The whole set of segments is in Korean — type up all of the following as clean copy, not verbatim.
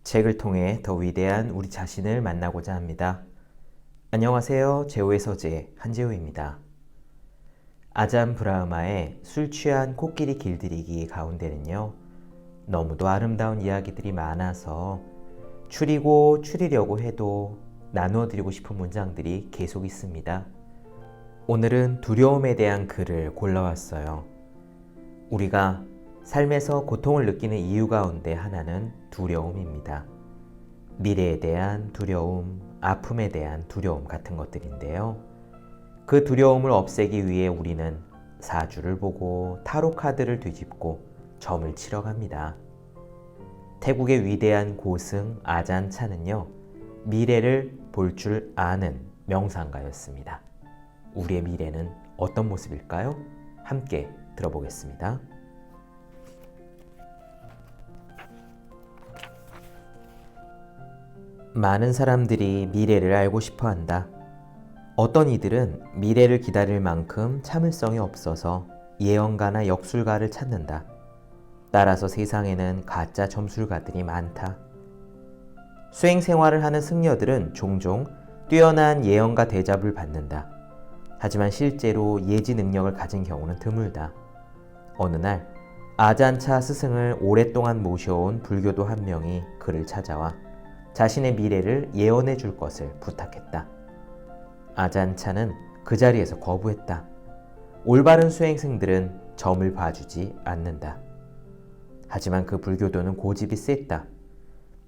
책을 통해 더 위대한 우리 자신을 만나고자 합니다. 안녕하세요. 제호의 서재 한재호입니다. 아잔 브라흐마의 술 취한 코끼리 길들이기 가운데는요, 너무도 아름다운 이야기들이 많아서 추리려고 해도 나누어 드리고 싶은 문장들이 계속 있습니다. 오늘은 두려움에 대한 글을 골라왔어요. 우리가 삶에서 고통을 느끼는 이유 가운데 하나는 두려움입니다. 미래에 대한 두려움, 아픔에 대한 두려움 같은 것들인데요. 그 두려움을 없애기 위해 우리는 사주를 보고 타로 카드를 뒤집고 점을 치러 갑니다. 태국의 위대한 고승 아잔차는요, 미래를 볼 줄 아는 명상가였습니다. 우리의 미래는 어떤 모습일까요? 함께 들어보겠습니다. 많은 사람들이 미래를 알고 싶어 한다. 어떤 이들은 미래를 기다릴 만큼 참을성이 없어서 예언가나 역술가를 찾는다. 따라서 세상에는 가짜 점술가들이 많다. 수행 생활을 하는 승려들은 종종 뛰어난 예언가 대접을 받는다. 하지만 실제로 예지 능력을 가진 경우는 드물다. 어느 날 아잔차 스승을 오랫동안 모셔온 불교도 한 명이 그를 찾아와 자신의 미래를 예언해 줄 것을 부탁했다. 아잔차는 그 자리에서 거부했다. 올바른 수행생들은 점을 봐주지 않는다. 하지만 그 불교도는 고집이 셌다.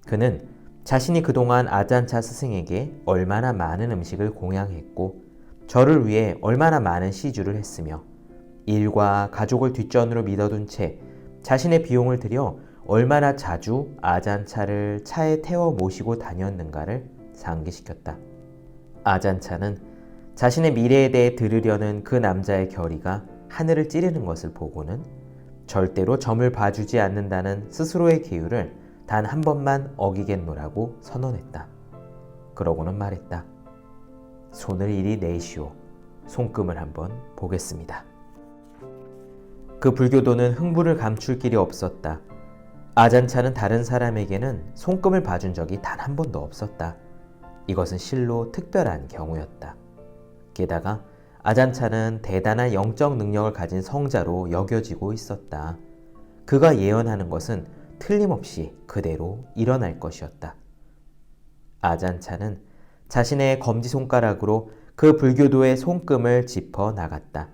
그는 자신이 그동안 아잔차 스승에게 얼마나 많은 음식을 공양했고 저를 위해 얼마나 많은 시주를 했으며 일과 가족을 뒷전으로 믿어둔 채 자신의 비용을 들여 얼마나 자주 아잔차를 차에 태워 모시고 다녔는가를 상기시켰다. 아잔차는 자신의 미래에 대해 들으려는 그 남자의 결의가 하늘을 찌르는 것을 보고는 절대로 점을 봐주지 않는다는 스스로의 계율을 단 한 번만 어기겠노라고 선언했다. 그러고는 말했다. 손을 이리 내시오. 손금을 한번 보겠습니다. 그 불교도는 흥분을 감출 길이 없었다. 아잔차는 다른 사람에게는 손금을 봐준 적이 단 한 번도 없었다. 이것은 실로 특별한 경우였다. 게다가 아잔차는 대단한 영적 능력을 가진 성자로 여겨지고 있었다. 그가 예언하는 것은 틀림없이 그대로 일어날 것이었다. 아잔차는 자신의 검지손가락으로 그 불교도의 손금을 짚어 나갔다.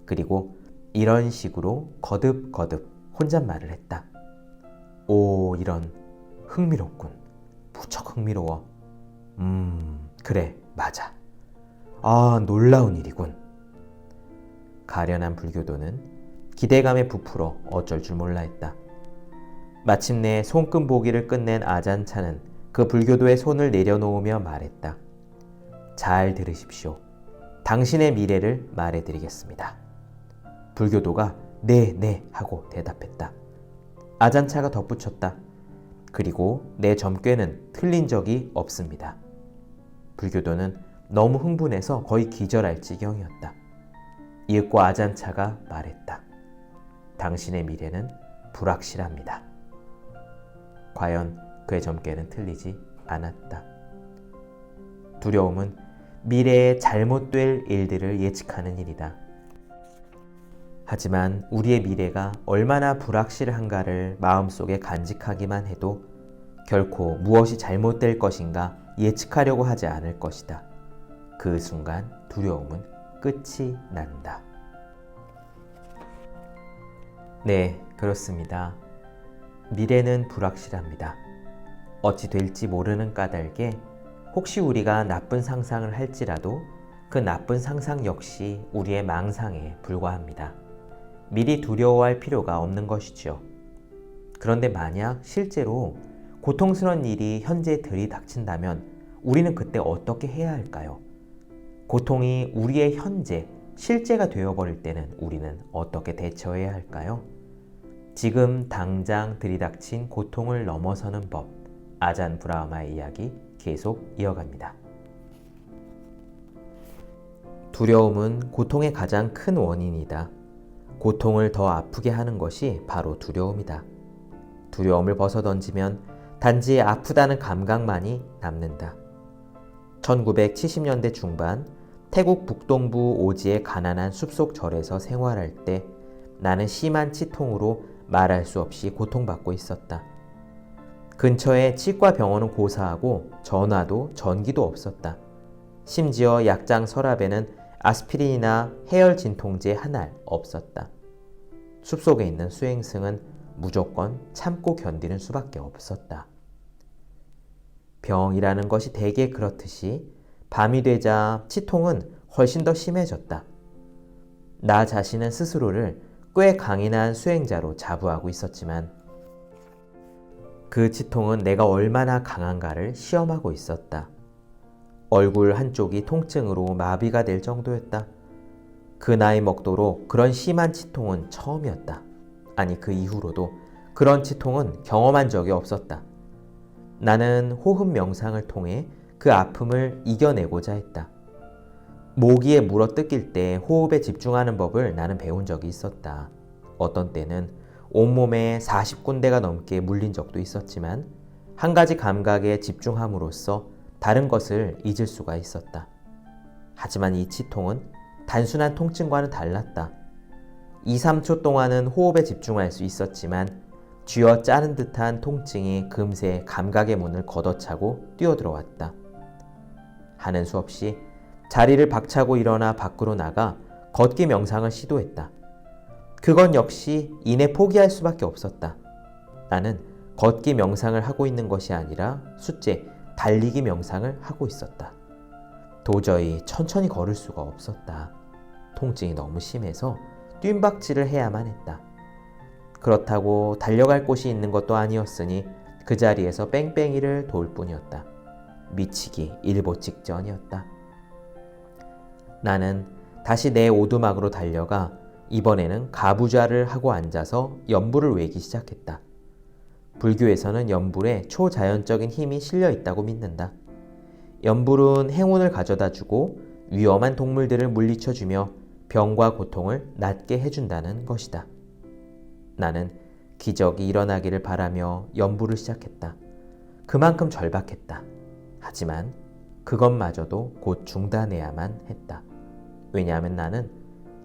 그리고 이런 식으로 거듭거듭 혼잣말을 했다. 오, 이런 흥미롭군. 무척 흥미로워. 그래, 맞아. 아, 놀라운 일이군. 가련한 불교도는 기대감에 부풀어 어쩔 줄 몰라 했다. 마침내 손금 보기를 끝낸 아잔차는 그 불교도의 손을 내려놓으며 말했다. 잘 들으십시오. 당신의 미래를 말해드리겠습니다. 불교도가 네 하고 대답했다. 아잔차가 덧붙였다. 그리고 내 점괘는 틀린 적이 없습니다. 불교도는 너무 흥분해서 거의 기절할 지경이었다. 이윽고 아잔차가 말했다. 당신의 미래는 불확실합니다. 과연 그의 점괘는 틀리지 않았다. 두려움은 미래에 잘못될 일들을 예측하는 일이다. 하지만 우리의 미래가 얼마나 불확실한가를 마음속에 간직하기만 해도 결코 무엇이 잘못될 것인가 예측하려고 하지 않을 것이다. 그 순간 두려움은 끝이 난다. 네, 그렇습니다. 미래는 불확실합니다. 어찌 될지 모르는 까닭에 혹시 우리가 나쁜 상상을 할지라도 그 나쁜 상상 역시 우리의 망상에 불과합니다. 미리 두려워할 필요가 없는 것이죠. 그런데 만약 실제로 고통스러운 일이 현재 들이닥친다면 우리는 그때 어떻게 해야 할까요? 고통이 우리의 현재, 실제가 되어버릴 때는 우리는 어떻게 대처해야 할까요? 지금 당장 들이닥친 고통을 넘어서는 법, 아잔 브라흐마의 이야기 계속 이어갑니다. 두려움은 고통의 가장 큰 원인이다. 고통을 더 아프게 하는 것이 바로 두려움이다. 두려움을 벗어던지면 단지 아프다는 감각만이 남는다. 1970년대 중반 태국 북동부 오지의 가난한 숲속 절에서 생활할 때 나는 심한 치통으로 말할 수 없이 고통받고 있었다. 근처에 치과 병원은 고사하고 전화도 전기도 없었다. 심지어 약장 서랍에는 아스피린이나 해열 진통제 하나 없었다. 숲속에 있는 수행승은 무조건 참고 견디는 수밖에 없었다. 병이라는 것이 대개 그렇듯이 밤이 되자 치통은 훨씬 더 심해졌다. 나 자신은 스스로를 꽤 강인한 수행자로 자부하고 있었지만 그 치통은 내가 얼마나 강한가를 시험하고 있었다. 얼굴 한쪽이 통증으로 마비가 될 정도였다. 그 나이 먹도록 그런 심한 치통은 처음이었다. 아니, 그 이후로도 그런 치통은 경험한 적이 없었다. 나는 호흡 명상을 통해 그 아픔을 이겨내고자 했다. 모기에 물어 뜯길 때 호흡에 집중하는 법을 나는 배운 적이 있었다. 어떤 때는 온몸에 40군데가 넘게 물린 적도 있었지만 한 가지 감각에 집중함으로써 다른 것을 잊을 수가 있었다. 하지만 이 치통은 단순한 통증과는 달랐다. 2, 3초 동안은 호흡에 집중할 수 있었지만 쥐어 짜는 듯한 통증이 금세 감각의 문을 걷어차고 뛰어들어왔다. 하는 수 없이 자리를 박차고 일어나 밖으로 나가 걷기 명상을 시도했다. 그건 역시 이내 포기할 수밖에 없었다. 나는 걷기 명상을 하고 있는 것이 아니라 숫제 달리기 명상을 하고 있었다. 도저히 천천히 걸을 수가 없었다. 통증이 너무 심해서 뜀박질을 해야만 했다. 그렇다고 달려갈 곳이 있는 것도 아니었으니 그 자리에서 뺑뺑이를 돌 뿐이었다. 미치기 일보 직전이었다. 나는 다시 내 오두막으로 달려가 이번에는 가부좌를 하고 앉아서 연불을 외기 시작했다. 불교에서는 연불에 초자연적인 힘이 실려 있다고 믿는다. 연불은 행운을 가져다 주고 위험한 동물들을 물리쳐주며 병과 고통을 낫게 해준다는 것이다. 나는 기적이 일어나기를 바라며 연불을 시작했다. 그만큼 절박했다. 하지만 그것마저도 곧 중단해야만 했다. 왜냐하면 나는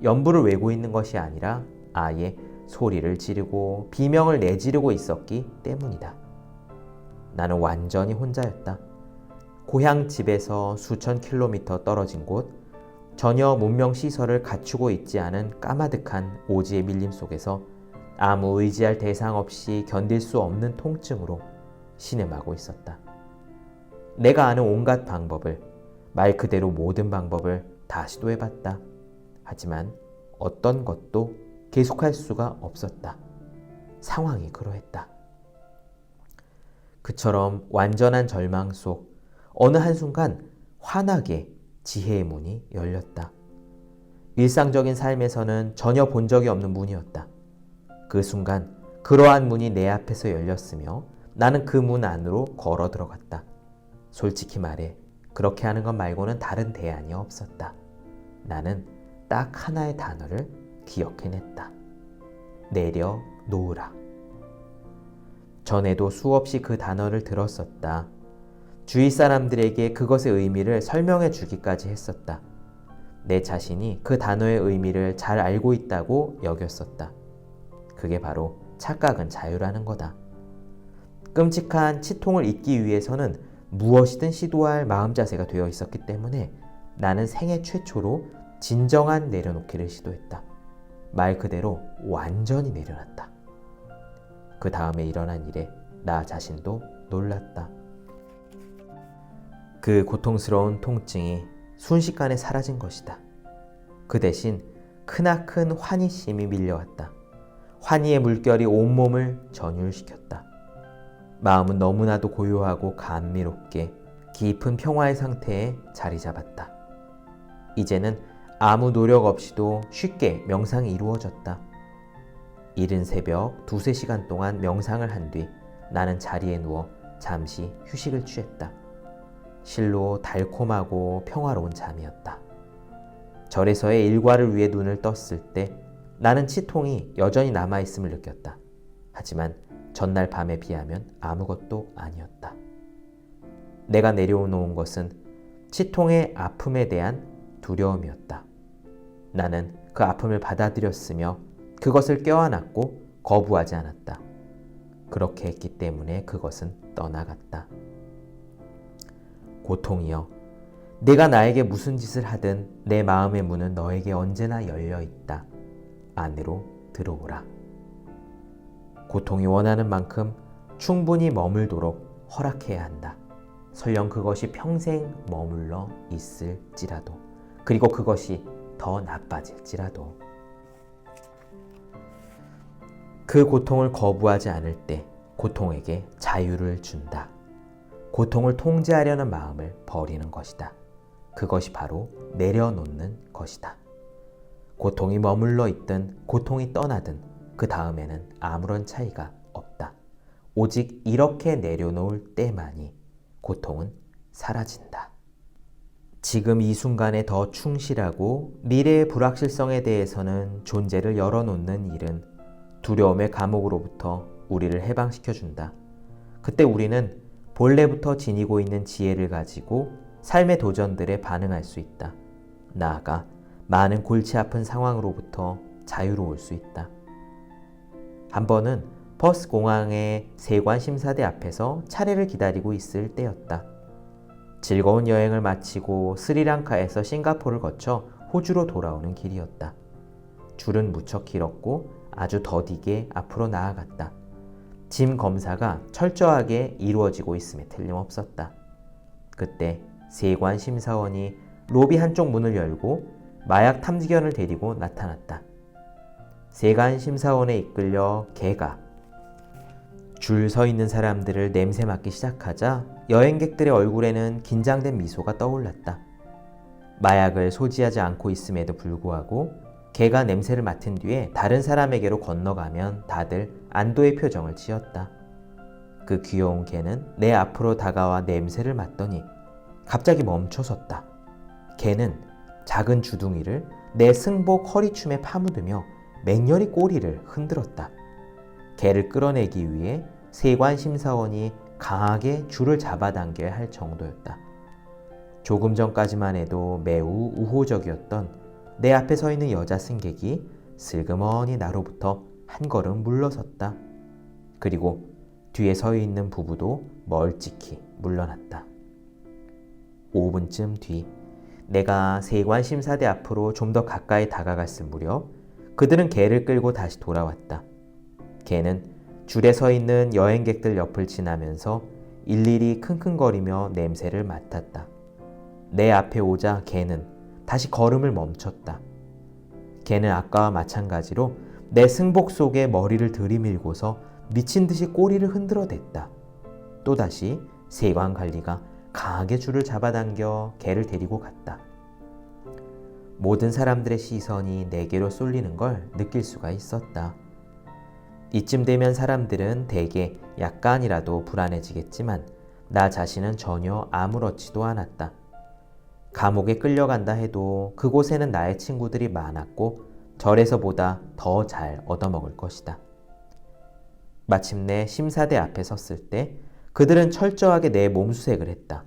연불을 외고 있는 것이 아니라 아예 소리를 지르고 비명을 내지르고 있었기 때문이다. 나는 완전히 혼자였다. 고향 집에서 수천 킬로미터 떨어진 곳, 전혀 문명시설을 갖추고 있지 않은 까마득한 오지의 밀림 속에서 아무 의지할 대상 없이 견딜 수 없는 통증으로 신음하고 있었다. 내가 아는 온갖 방법을, 말 그대로 모든 방법을 다 시도해봤다. 하지만 어떤 것도 계속할 수가 없었다. 상황이 그러했다. 그처럼 완전한 절망 속 어느 한순간 환하게 지혜의 문이 열렸다. 일상적인 삶에서는 전혀 본 적이 없는 문이었다. 그 순간 그러한 문이 내 앞에서 열렸으며 나는 그 문 안으로 걸어 들어갔다. 솔직히 말해 그렇게 하는 것 말고는 다른 대안이 없었다. 나는 딱 하나의 단어를 기억해냈다. 내려놓으라. 전에도 수없이 그 단어를 들었었다. 주위 사람들에게 그것의 의미를 설명해 주기까지 했었다. 내 자신이 그 단어의 의미를 잘 알고 있다고 여겼었다. 그게 바로 착각은 자유라는 거다. 끔찍한 치통을 잊기 위해서는 무엇이든 시도할 마음 자세가 되어 있었기 때문에 나는 생애 최초로 진정한 내려놓기를 시도했다. 말 그대로 완전히 내려놨다. 그 다음에 일어난 일에 나 자신도 놀랐다. 그 고통스러운 통증이 순식간에 사라진 것이다. 그 대신 크나큰 환희심이 밀려왔다. 환희의 물결이 온몸을 전율시켰다. 마음은 너무나도 고요하고 감미롭게 깊은 평화의 상태에 자리 잡았다. 이제는 아무 노력 없이도 쉽게 명상이 이루어졌다. 이른 새벽 2-3시간 동안 명상을 한 뒤 나는 자리에 누워 잠시 휴식을 취했다. 실로 달콤하고 평화로운 잠이었다. 절에서의 일과를 위해 눈을 떴을 때 나는 치통이 여전히 남아있음을 느꼈다. 하지만 전날 밤에 비하면 아무것도 아니었다. 내가 내려놓은 것은 치통의 아픔에 대한 두려움이었다. 나는 그 아픔을 받아들였으며 그것을 껴안았고 거부하지 않았다. 그렇게 했기 때문에 그것은 떠나갔다. 고통이여, 네가 나에게 무슨 짓을 하든 내 마음의 문은 너에게 언제나 열려 있다. 안으로 들어오라. 고통이 원하는 만큼 충분히 머물도록 허락해야 한다. 설령 그것이 평생 머물러 있을지라도, 그리고 그것이 더 나빠질지라도. 그 고통을 거부하지 않을 때 고통에게 자유를 준다. 고통을 통제하려는 마음을 버리는 것이다. 그것이 바로 내려놓는 것이다. 고통이 머물러 있든 고통이 떠나든 그 다음에는 아무런 차이가 없다. 오직 이렇게 내려놓을 때만이 고통은 사라진다. 지금 이 순간에 더 충실하고 미래의 불확실성에 대해서는 존재를 열어놓는 일은 두려움의 감옥으로부터 우리를 해방시켜준다. 그때 우리는 본래부터 지니고 있는 지혜를 가지고 삶의 도전들에 반응할 수 있다. 나아가 많은 골치 아픈 상황으로부터 자유로울 수 있다. 한 번은 퍼스 공항의 세관 심사대 앞에서 차례를 기다리고 있을 때였다. 즐거운 여행을 마치고 스리랑카에서 싱가포르를 거쳐 호주로 돌아오는 길이었다. 줄은 무척 길었고 아주 더디게 앞으로 나아갔다. 짐 검사가 철저하게 이루어지고 있음에 틀림없었다. 그때 세관 심사원이 로비 한쪽 문을 열고 마약 탐지견을 데리고 나타났다. 세관 심사원에 이끌려 개가 줄 서 있는 사람들을 냄새 맡기 시작하자 여행객들의 얼굴에는 긴장된 미소가 떠올랐다. 마약을 소지하지 않고 있음에도 불구하고 개가 냄새를 맡은 뒤에 다른 사람에게로 건너가면 다들 안도의 표정을 지었다. 그 귀여운 개는 내 앞으로 다가와 냄새를 맡더니 갑자기 멈춰섰다. 개는 작은 주둥이를 내 승복 허리춤에 파묻으며 맹렬히 꼬리를 흔들었다. 개를 끌어내기 위해 세관 심사원이 강하게 줄을 잡아당겨야 할 정도였다. 조금 전까지만 해도 매우 우호적이었던 내 앞에 서 있는 여자 승객이 슬그머니 나로부터 한 걸음 물러섰다. 그리고 뒤에 서 있는 부부도 멀찍이 물러났다. 5분쯤 뒤 내가 세관 심사대 앞으로 좀 더 가까이 다가갔을 무렵 그들은 개를 끌고 다시 돌아왔다. 개는 줄에 서 있는 여행객들 옆을 지나면서 일일이 킁킁거리며 냄새를 맡았다. 내 앞에 오자 개는 다시 걸음을 멈췄다. 개는 아까와 마찬가지로 내 승복 속에 머리를 들이밀고서 미친 듯이 꼬리를 흔들어댔다. 또다시 세관 관리가 강하게 줄을 잡아당겨 개를 데리고 갔다. 모든 사람들의 시선이 내게로 쏠리는 걸 느낄 수가 있었다. 이쯤 되면 사람들은 대개 약간이라도 불안해지겠지만 나 자신은 전혀 아무렇지도 않았다. 감옥에 끌려간다 해도 그곳에는 나의 친구들이 많았고 절에서보다 더 잘 얻어먹을 것이다. 마침내 심사대 앞에 섰을 때 그들은 철저하게 내 몸수색을 했다.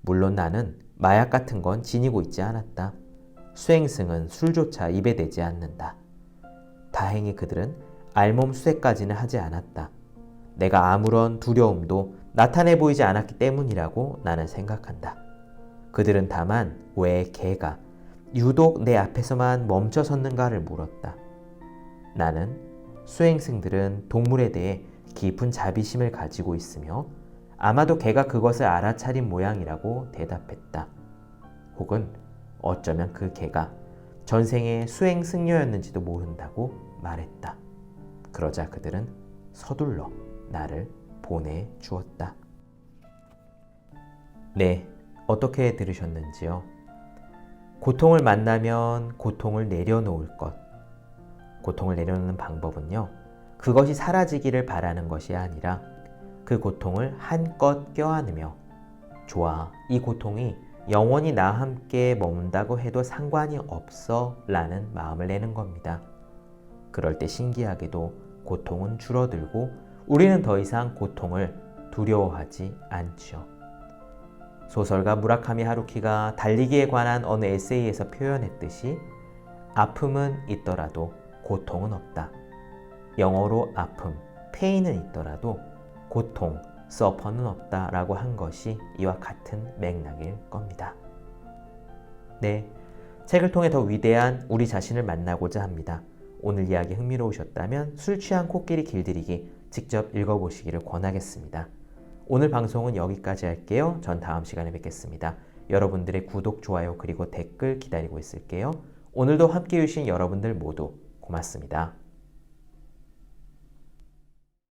물론 나는 마약 같은 건 지니고 있지 않았다. 수행승은 술조차 입에 대지 않는다. 다행히 그들은 알몸 수색까지는 하지 않았다. 내가 아무런 두려움도 나타내 보이지 않았기 때문이라고 나는 생각한다. 그들은 다만 왜 개가 유독 내 앞에서만 멈춰 섰는가를 물었다. 나는 수행승들은 동물에 대해 깊은 자비심을 가지고 있으며 아마도 개가 그것을 알아차린 모양이라고 대답했다. 혹은 어쩌면 그 개가 전생의 수행승려였는지도 모른다고 말했다. 그러자 그들은 서둘러 나를 보내주었다. 네, 어떻게 들으셨는지요? 고통을 만나면 고통을 내려놓을 것. 고통을 내려놓는 방법은요, 그것이 사라지기를 바라는 것이 아니라 그 고통을 한껏 껴안으며 좋아, 이 고통이 영원히 나와 함께 머문다고 해도 상관이 없어 라는 마음을 내는 겁니다. 그럴 때 신기하게도 고통은 줄어들고 우리는 더 이상 고통을 두려워하지 않죠. 소설가 무라카미 하루키가 달리기에 관한 어느 에세이에서 표현했듯이 아픔은 있더라도 고통은 없다. 영어로 아픔, 페인은 있더라도 고통, 서퍼는 없다라고 한 것이 이와 같은 맥락일 겁니다. 네, 책을 통해 더 위대한 우리 자신을 만나고자 합니다. 오늘 이야기 흥미로우셨다면 술 취한 코끼리 길들이기 직접 읽어보시기를 권하겠습니다. 오늘 방송은 여기까지 할게요. 전 다음 시간에 뵙겠습니다. 여러분들의 구독, 좋아요 그리고 댓글 기다리고 있을게요. 오늘도 함께해 주신 여러분들 모두 고맙습니다.